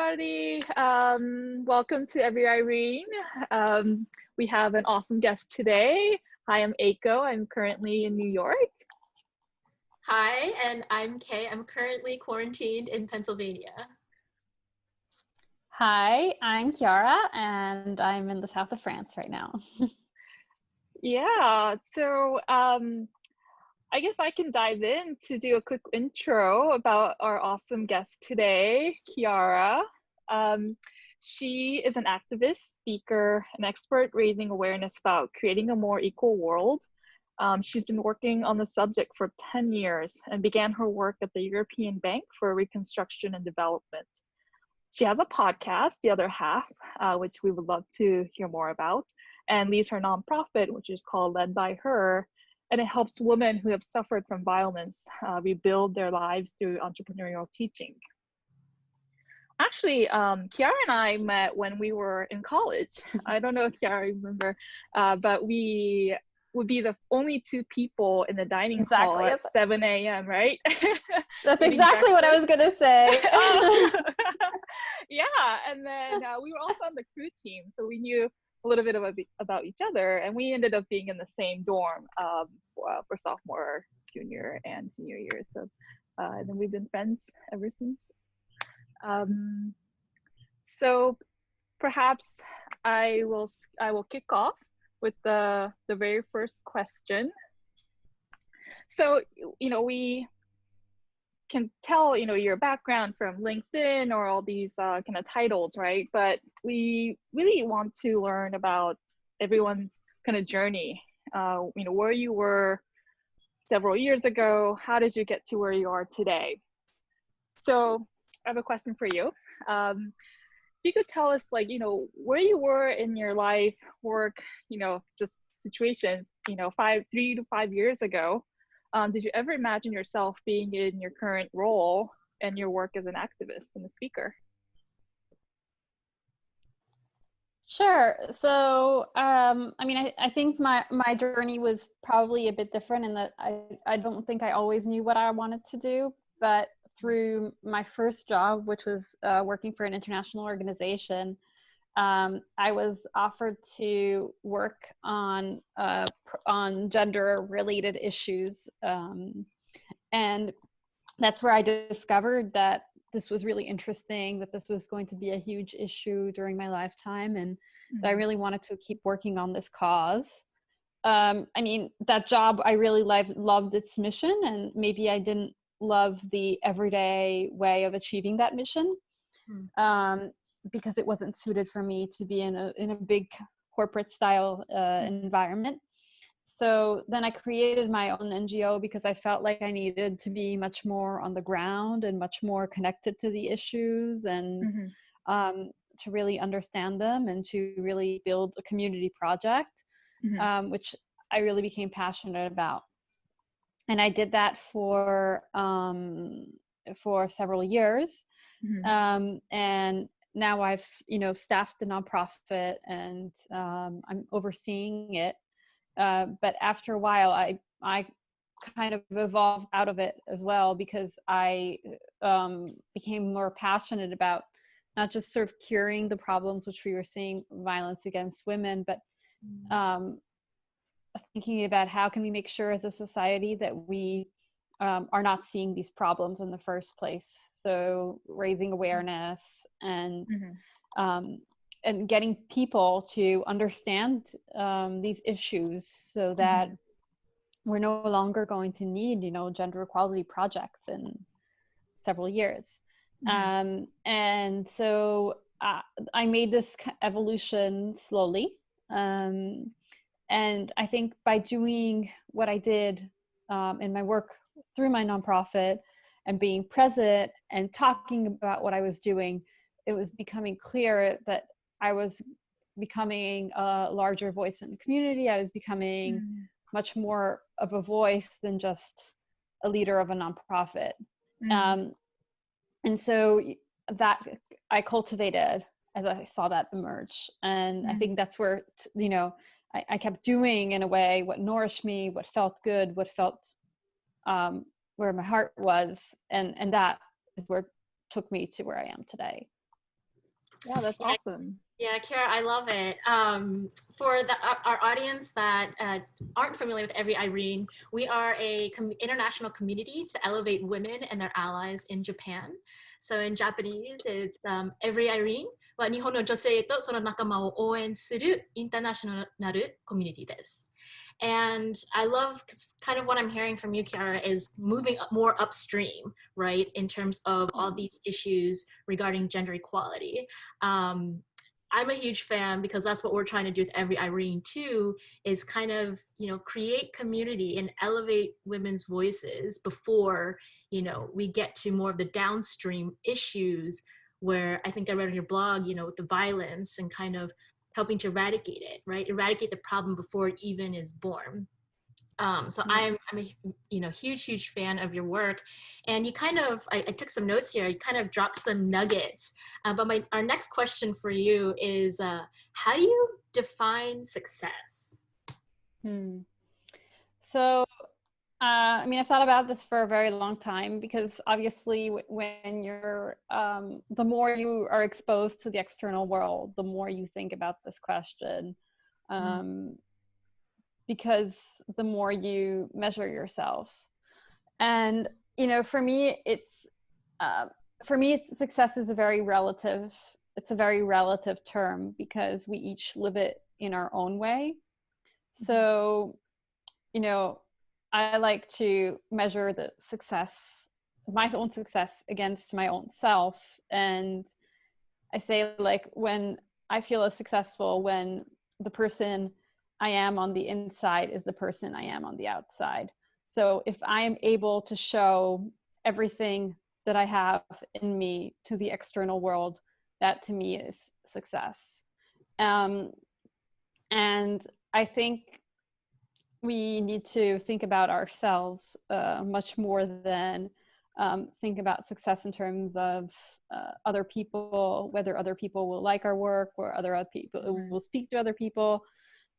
everybody. Welcome to Every Irene. We have an awesome guest today. Hi, I'm Aiko. I'm currently in New York. Hi, and I'm Kay. I'm currently quarantined in Pennsylvania. Hi, I'm Chiara, and I'm in the south of France right now. Yeah, so I guess I can dive in to do a quick intro about our awesome guest today, Chiara. She is an activist, speaker, an expert raising awareness about creating a more equal world. She's been working on the subject for 10 years and began her work at the European Bank for Reconstruction and Development. She has a podcast, The Other Half, which we would love to hear more about, and leads her nonprofit, which is called Led by Her, and it helps women who have suffered from violence rebuild their lives through entrepreneurial teaching. Actually, Chiara and I met when we were in college. I don't know if Chiara remember, but we would be the only two people in the dining hall at 7 a.m., right? That's exactly what I was going to say. Yeah, and then we were also on the crew team, so we knew a little bit about each other, and we ended up being in the same dorm for sophomore, junior, and senior years. So and then we've been friends ever since. So perhaps I will kick off with the very first question. So we can tell your background from LinkedIn or all these kind of titles, right? But we really want to learn about everyone's kind of journey. Where you were several years ago. How did you get to where you are today? So I have a question for you. If you could tell us, where you were in your life, work, just situations, 3 to 5 years ago. Did you ever imagine yourself being in your current role and your work as an activist and a speaker? Sure. So, I think my journey was probably a bit different in that I don't think I always knew what I wanted to do, but through my first job, which was working for an international organization, I was offered to work on gender-related issues, and that's where I discovered that this was really interesting, that this was going to be a huge issue during my lifetime, and that I really wanted to keep working on this cause. That job, I really loved its mission, and maybe I didn't love the everyday way of achieving that mission. Because it wasn't suited for me to be in a big corporate style environment. So then I created my own NGO because I felt like I needed to be much more on the ground and much more connected to the issues, and to really understand them and to really build a community project, which I really became passionate about. And I did that for several years. And now I've, staffed the nonprofit, and I'm overseeing it. But after a while, I kind of evolved out of it as well, because I became more passionate about not just sort of curing the problems which we were seeing, violence against women, but thinking about how can we make sure as a society that we are not seeing these problems in the first place. So raising awareness and getting people to understand these issues, so that we're no longer going to need, gender equality projects in several years. And so I made this evolution slowly. And I think by doing what I did in my work through my nonprofit and being present and talking about what I was doing, it was becoming clear that I was becoming a larger voice in the community. I was becoming much more of a voice than just a leader of a nonprofit. And so that I cultivated as I saw that emerge. And I think that's where, I kept doing, in a way, what nourished me, what felt good, what felt where my heart was. And that is where it took me to where I am today. Yeah, that's awesome. Yeah, Chiara, I love it. For our audience that aren't familiar with Every IRENE, we are a international community to elevate women and their allies in Japan. So in Japanese, it's Every IRENEは日本の女性とその仲間を応援するインターナショナルコミュニティです。And I love kind of what I'm hearing from you, Chiara, is moving more upstream, right, in terms of all these issues regarding gender equality. I'm a huge fan because that's what we're trying to do with Every IRENE too, is kind of, you know, create community and elevate women's voices before, you know, we get to more of the downstream issues where I think I read on your blog, you know, with the violence and kind of helping to eradicate it, right? Eradicate the problem before it even is born. So I'm a huge fan of your work, and you kind of I took some notes here. You kind of dropped some nuggets, but our next question for you is how do you define success? So I mean, I've thought about this for a very long time, because obviously when you're the more you are exposed to the external world, the more you think about this question. Because the more you measure yourself. And, you know, for me, success is a very relative term, because we each live it in our own way. So, you know, I like to measure my own success against my own self. And I say, like, when I feel as successful when the person I am on the inside is the person I am on the outside. So if I am able to show everything that I have in me to the external world, that to me is success. And I think we need to think about ourselves much more than think about success in terms of other people, whether other people will like our work, or other people will speak to other people.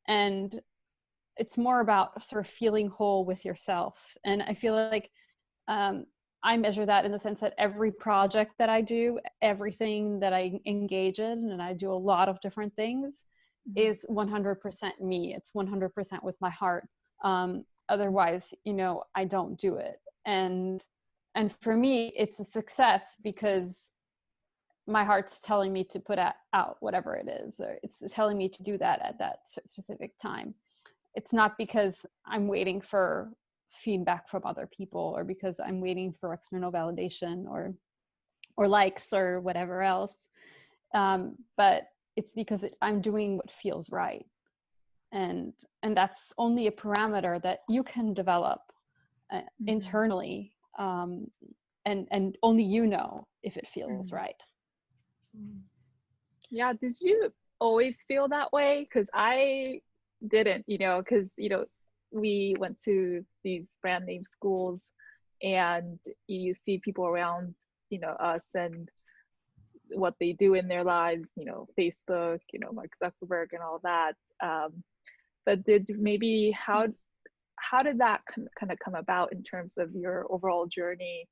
And it's more about sort of feeling whole with yourself. And I feel like I measure that in the sense that every project that I do, everything that I engage in, and I do a lot of different things, is 100% me. It's 100% with my heart. Otherwise, you know, I don't do it. And for me, it's a success because my heart's telling me to put out whatever it is, or it's telling me to do that at that specific time. It's not because I'm waiting for feedback from other people, or because I'm waiting for external validation or likes or whatever else. But it's because I'm doing what feels right. And that's only a parameter that you can develop internally. And only you know if it feels right. Yeah, did you always feel that way? Because I didn't, you know, because, you know, we went to these brand name schools, and you see people around, you know, us and what they do in their lives, you know, Facebook, you know, Mark Zuckerberg and all that. But how did that kind of come about in terms of your overall journey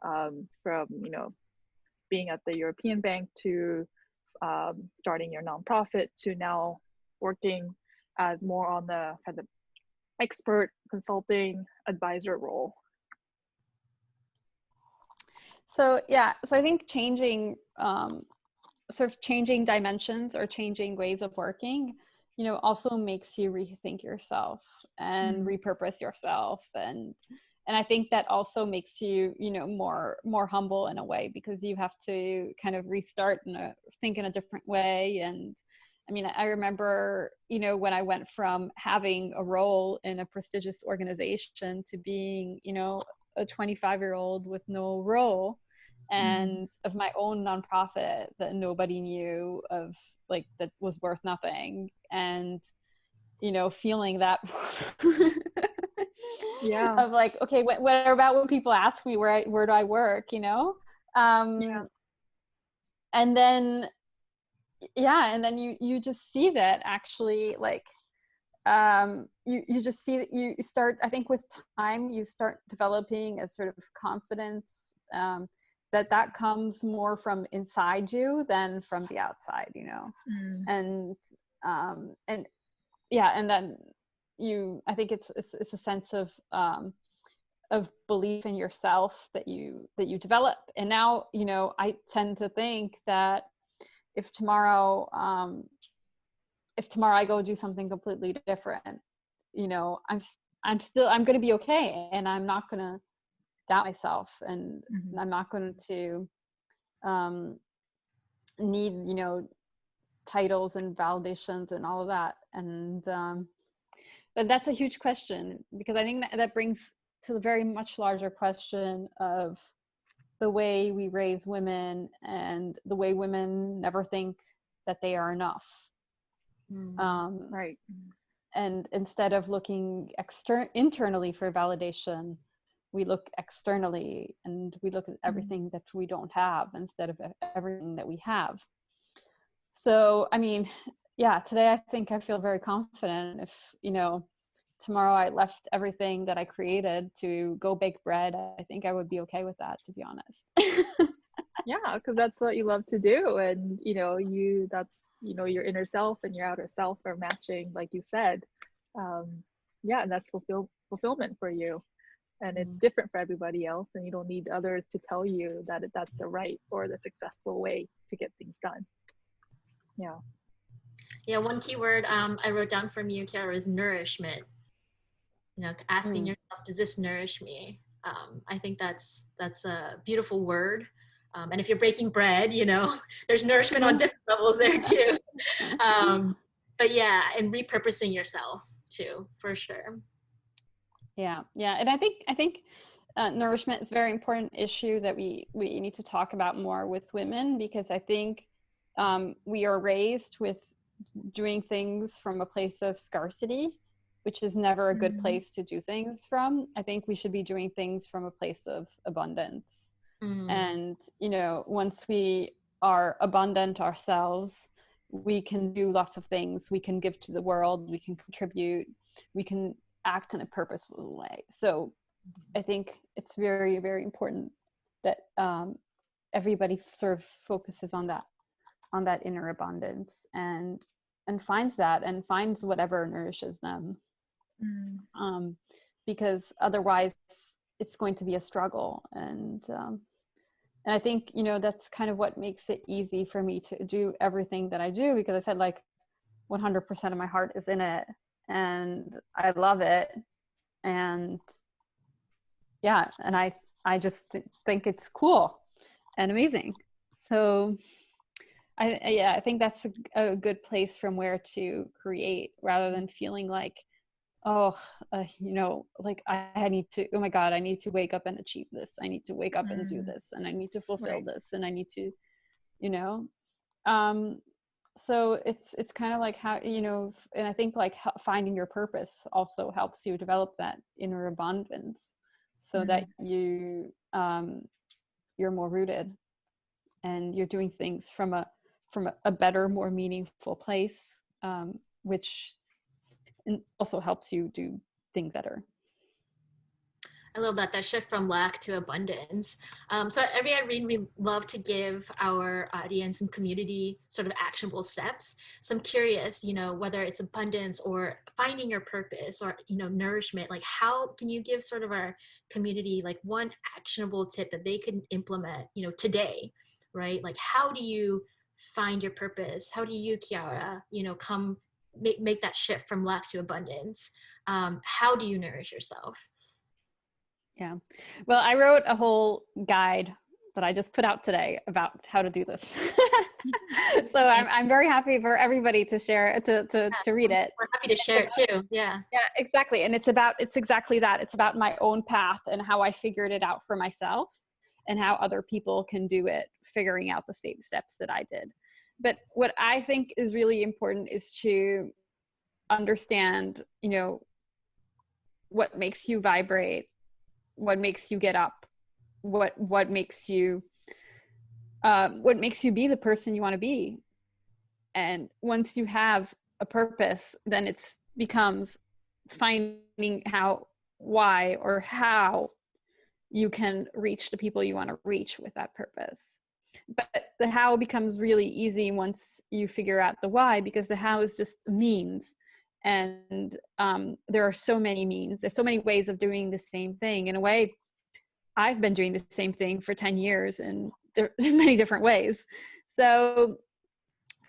from, you know, being at the European Bank to starting your nonprofit to now working as more on the kind of expert consulting advisor role? So yeah, so I think changing dimensions or changing ways of working, you know, also makes you rethink yourself and repurpose yourself. And I think that also makes you, you know, more humble in a way, because you have to kind of restart and think in a different way. And I mean, I remember, you know, when I went from having a role in a prestigious organization to being, you know, a 25-year-old with no role, and of my own nonprofit that nobody knew of, like, that was worth nothing. And, you know, feeling that yeah, of like, okay, what about when people ask me where do I work, you know? Yeah. And then, yeah, and then you just see that actually, like, you just see that you start, I think with time, you start developing a sort of confidence that comes more from inside you than from the outside, you know. And yeah, and then I think it's a sense of belief in yourself that you develop. And now, you know, I tend to think that if tomorrow I go do something completely different, you know, I'm going to be okay, and I'm not going to doubt myself, and I'm not going to need, you know, titles and validations and all of that. And but that's a huge question, because I think that brings to the very much larger question of the way we raise women and the way women never think that they are enough. Right. And instead of looking internally for validation, we look externally, and we look at everything that we don't have instead of everything that we have. So, I mean, yeah, today I think I feel very confident. If, you know, tomorrow I left everything that I created to go bake bread, I think I would be okay with that, to be honest. Yeah, because that's what you love to do. And, you know, that's, you know, your inner self and your outer self are matching, like you said. Yeah, and that's fulfillment for you. And it's different for everybody else, and you don't need others to tell you that that's the right or the successful way to get things done. Yeah. Yeah, one key word I wrote down from you, Chiara, is nourishment. You know, asking yourself, does this nourish me? I think that's a beautiful word. And if you're baking bread, you know, there's nourishment on different levels there too. But yeah, and repurposing yourself too, for sure. Yeah, and I think nourishment is a very important issue that we need to talk about more with women, because I think we are raised with doing things from a place of scarcity, which is never a good place to do things from. I think we should be doing things from a place of abundance. And, you know, once we are abundant ourselves, we can do lots of things. We can give to the world, we can contribute, we can act in a purposeful way. So I think it's very, very important that everybody sort of focuses on that inner abundance and finds that, and finds whatever nourishes them. Because otherwise it's going to be a struggle. And I think, you know, that's kind of what makes it easy for me to do everything that I do, because I said, like, 100% of my heart is in it, and I love it. And yeah, and I just think it's cool and amazing. So I think that's a good place from where to create, rather than feeling like, you know, like I need to, oh my God, I need to wake up and achieve this. I need to wake up and do this, and I need to fulfill this, and I need to, you know, so it's kind of like how, you know, and I think like finding your purpose also helps you develop that inner abundance, so that you're more rooted, and you're doing things from a better, more meaningful place, which also helps you do things better. I love that shift from lack to abundance. So at every IRENE, we love to give our audience and community sort of actionable steps. So I'm curious, you know, whether it's abundance or finding your purpose, or, you know, nourishment, like how can you give sort of our community like one actionable tip that they can implement, you know, today, right? Like, how do you find your purpose? How do you, Chiara, you know, make that shift from lack to abundance? How do you nourish yourself? Yeah. Well, I wrote a whole guide that I just put out today about how to do this. So I'm very happy for everybody to share, to read it. We're happy to share it too. Yeah. Yeah, exactly. And it's exactly that. It's about my own path and how I figured it out for myself, and how other people can do it, figuring out the same steps that I did. But what I think is really important is to understand, you know, what makes you vibrate, what makes you get up, what makes you be the person you want to be. And once you have a purpose, then it becomes finding how you can reach the people you want to reach with that purpose. But the how becomes really easy once you figure out the why, because the how is just means. And there are so many means. There's so many ways of doing the same thing. In a way, I've been doing the same thing for 10 years in many different ways. So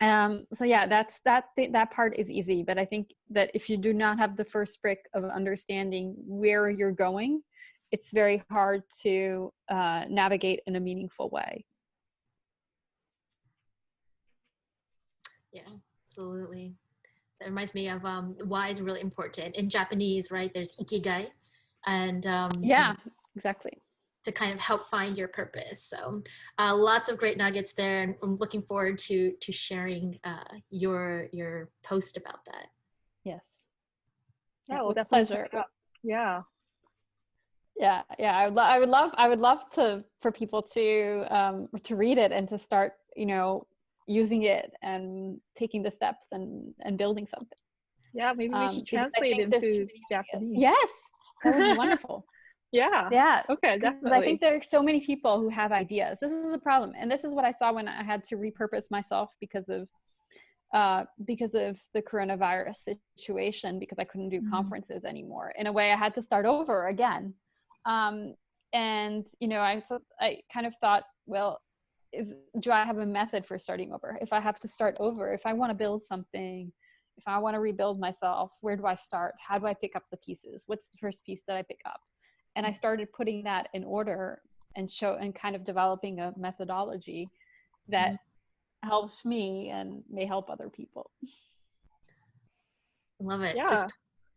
yeah, that part is easy. But I think that if you do not have the first brick of understanding where you're going, it's very hard to navigate in a meaningful way. Yeah, absolutely. That reminds me of why is really important. In Japanese, right, there's ikigai. And yeah, exactly. To kind of help find your purpose. So lots of great nuggets there. And I'm looking forward to sharing your post about that. Yes. Yeah, well, with definitely. pleasure. Yeah. Yeah. I would love for people to read it and to start, using it and taking the steps and building something. Yeah, maybe we should translate it into Japanese. Yes, that would be wonderful. Yeah. Okay, definitely. I think there are so many people who have ideas. This is a problem, and this is what I saw when I had to repurpose myself because of the coronavirus situation, because I couldn't do conferences anymore. In a way, I had to start over again. And I kind of thought, well, do I have a method for starting over? If I have to start over, if I want to build something, if I want to rebuild myself, where do I start? How do I pick up the pieces? What's the first piece that I pick up? And I started putting that in order and kind of developing a methodology that helps me and may help other people. Love it. Yeah. System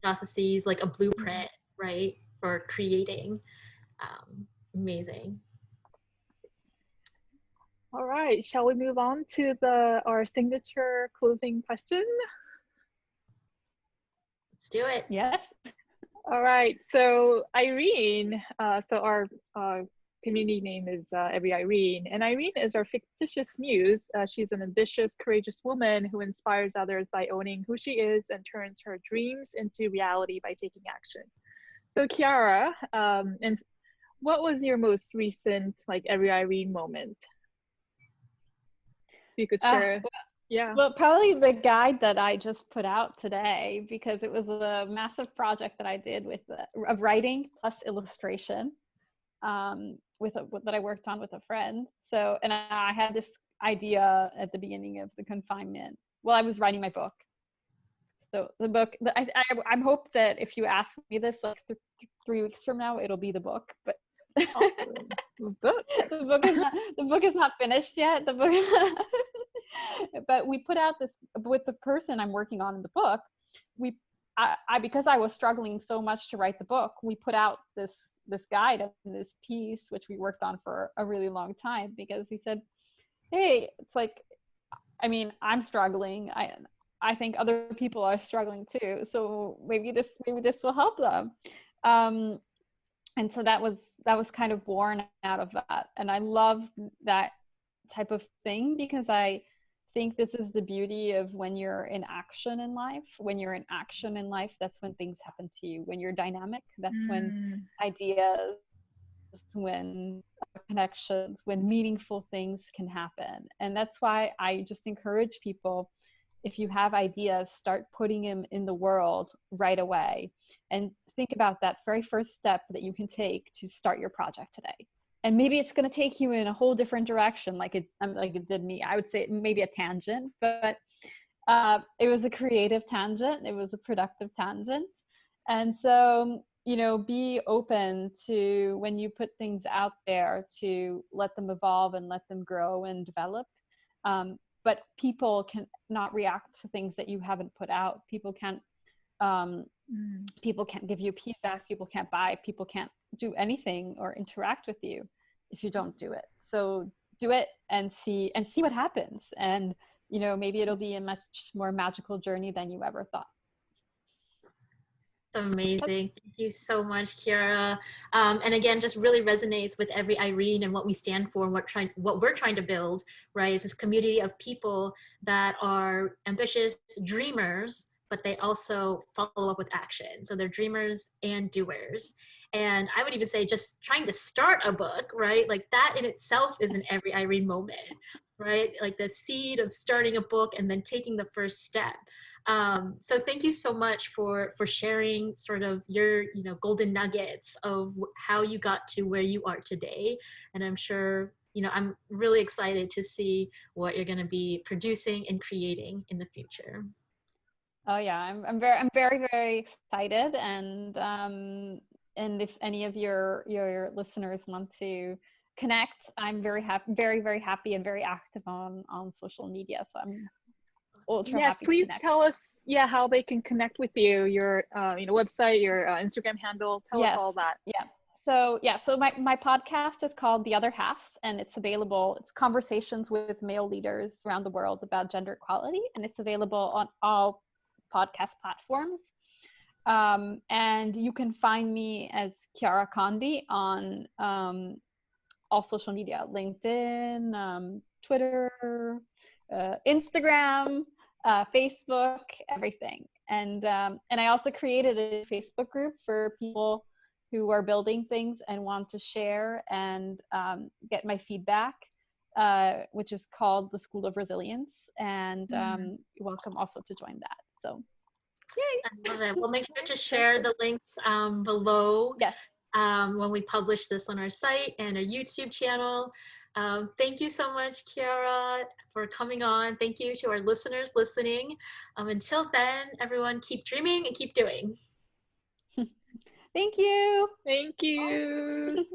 processes, like a blueprint, right, for creating. Amazing. All right, shall we move on to our signature closing question? Let's do it. Yes. All right, so Irene, so our community name is Every Irene, and Irene is our fictitious muse. She's an ambitious, courageous woman who inspires others by owning who she is and turns her dreams into reality by taking action. So Chiara, and what was your most recent Every Irene moment? If you could share. Yeah. Well, probably the guide that I just put out today, because it was a massive project that I did of writing plus illustration that I worked on with a friend. So, and I had this idea at the beginning of the confinement. Well, I was writing my book. So the book, I hope that if you ask me this 3 weeks from now, it'll be the book. But the book is not finished yet. The book, but we put out this with the person I'm working on in the book. Because I was struggling so much to write the book, we put out this guide and this piece, which we worked on for a really long time, because he said, hey, it's I'm struggling. I think other people are struggling too. So maybe this will help them. And so that was kind of born out of that. And I love that type of thing, because I think this is the beauty of when you're in action in life. When you're in action in life, that's when things happen to you. When you're dynamic, that's when ideas, when connections, when meaningful things can happen. And that's why I just encourage people, if you have ideas, start putting them in the world right away. And think about that very first step that you can take to start your project today. And maybe it's going to take you in a whole different direction, like it did me. I would say maybe a tangent, but it was a creative tangent. It was a productive tangent. And so, be open to, when you put things out there, to let them evolve and let them grow and develop. But people can not react to things that you haven't put out. People can't give you feedback. People can't buy. People can't do anything or interact with you if you don't do it. So do it and see what happens. And maybe it'll be a much more magical journey than you ever thought. It's amazing. Thank you so much, Chiara. And again, just really resonates with Every Irene and what we stand for and what we're trying to build, right? Is this community of people that are ambitious dreamers but they also follow up with action. So they're dreamers and doers. And I would even say just trying to start a book, right? Like that in itself is an every IRENE moment, right? Like the seed of starting a book and then taking the first step. So thank you so much for sharing sort of your, golden nuggets of how you got to where you are today. And I'm sure, I'm really excited to see what you're going to be producing and creating in the future. Oh yeah, I'm very, very excited. And if any of your listeners want to connect, I'm very happy, very happy and very active on social media. So I'm ultra Yes, happy please to connect. tell us, how they can connect with you, your website, your Instagram handle. Tell us all that. So my podcast is called The Other Half, and it's available. It's conversations with male leaders around the world about gender equality, and it's available on all podcast platforms. And you can find me as Chiara Condi on all social media: LinkedIn, Twitter, Instagram, Facebook, everything. And I also created a Facebook group for people who are building things and want to share and get my feedback, which is called the School of Resilience. And you're welcome also to join that. So, yay! I love it. We'll make sure to share the links below. Yes. When we publish this on our site and our YouTube channel. Thank you so much, Chiara, for coming on. Thank you to our listeners listening. Until then, everyone, keep dreaming and keep doing. Thank you. Thank you.